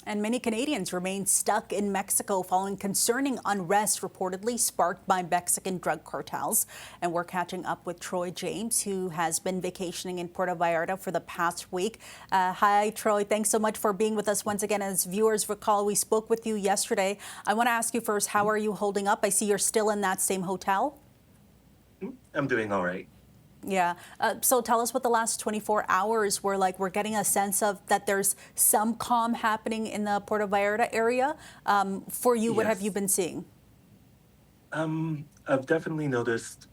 And many Canadians remain stuck in Mexico following concerning unrest reportedly sparked by Mexican drug cartels. And we're catching up with Troy James, who has been vacationing in Puerto Vallarta for the past week. Hi, Troy. Thanks so much for being with us once again. As viewers recall, we spoke with you yesterday. I want to ask you first, how are you holding up? I see you're still in that same hotel. I'm doing all right. Yeah. So tell us what the last 24 hours were like. We're getting a sense of that there's some calm happening in the Puerto Vallarta area. For you, what have you Yes. been seeing? I've definitely noticed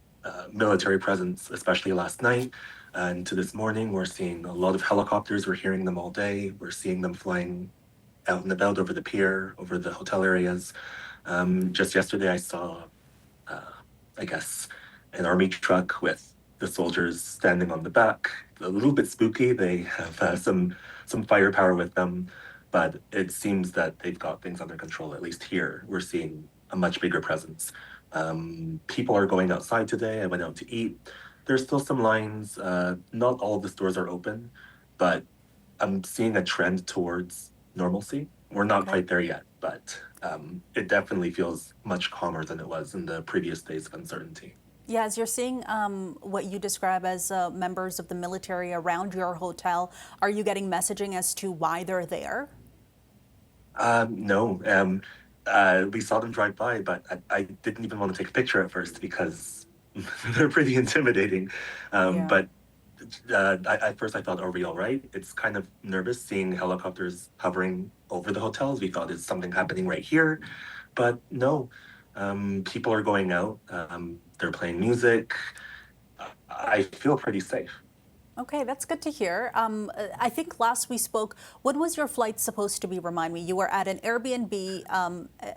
military presence, especially last night. And to this morning, we're seeing a lot of helicopters. We're hearing them all day. We're seeing them flying out and about over the pier, over the hotel areas. Just yesterday, I saw, uh, I guess, an army truck with the soldiers standing on the back. A little bit spooky. They have some firepower with them, but it seems that they've got things under control. At least here, we're seeing a much bigger presence. People are going outside today. I went out to eat. There's still some lines. Not all of the stores are open, but I'm seeing a trend towards normalcy. We're not Okay. quite there yet, but it definitely feels much calmer than it was in the previous days of uncertainty. Yeah, as you're seeing what you describe as members of the military around your hotel, are you getting messaging as to why they're there? No, we saw them drive by, but I didn't even want to take a picture at first because they're pretty intimidating. Yeah. But at first I thought, are we all right? It's kind of nervous seeing helicopters hovering over the hotels. We thought, is something happening right here? But no, people are going out. They're playing music. I feel pretty safe. Okay, that's good to hear. I think last we spoke, when was your flight supposed to be? Remind me. You were at an Airbnb,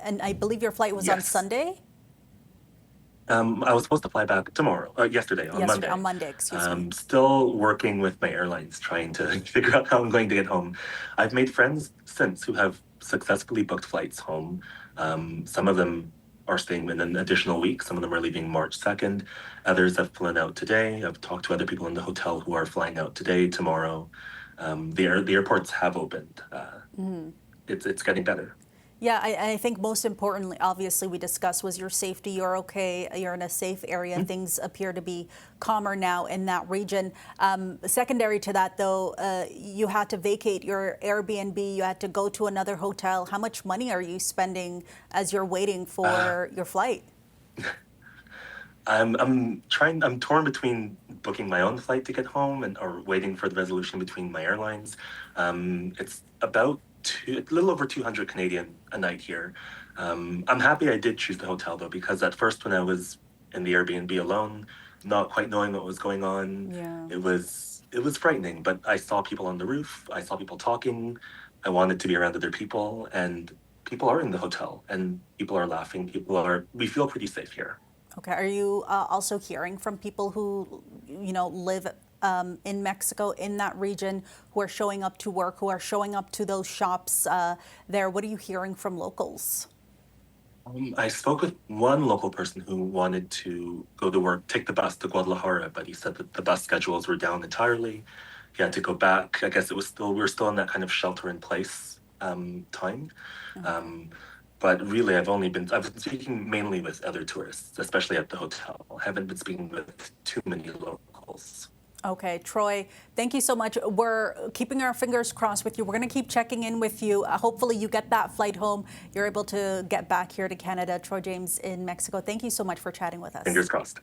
and I believe your flight was on Yes. Sunday? I was supposed to fly back tomorrow, yesterday, on Yesterday, on Monday. Monday, excuse me. Still working with my airlines, trying to figure out how I'm going to get home. I've made friends since who have successfully booked flights home. Some of them are staying in an additional week. Some of them are leaving March 2nd. Others have flown out today. I've talked to other people in the hotel who are flying out today, tomorrow. The airports have opened. It's getting better. Yeah, I think most importantly, obviously, we discussed was your safety. You're okay. You're in a safe area. Things appear to be calmer now in that region. Secondary to that, though, you had to vacate your Airbnb. You had to go to another hotel. How much money are you spending as you're waiting Uh, for your flight? I'm torn between booking my own flight to get home and or waiting for the resolution between my airlines. It's about a little over 200 Canadian a night here. I'm happy I did choose the hotel though, because at first when I was in the Airbnb alone, not quite knowing what was going on, Yeah. it was frightening. But I saw people on the roof, I saw people talking, I wanted to be around other people, and people are in the hotel and people are laughing, we feel pretty safe here. Okay. Are you also hearing from people who, live in Mexico, in that region, who are showing up to work, who are showing up to those shops there? What are you hearing from locals? I spoke with one local person who wanted to go to work, take the bus to Guadalajara, but he said that the bus schedules were down entirely. He had to go back. I guess we were still in that kind of shelter in place time. Okay. Um, but really, I've been speaking mainly with other tourists, especially at the hotel. I haven't been speaking with too many locals. Okay, Troy, thank you so much. We're keeping our fingers crossed with you. We're going to keep checking in with you. Hopefully, you get that flight home. You're able to get back here to Canada. Troy James in Mexico. Thank you so much for chatting with us. Fingers crossed.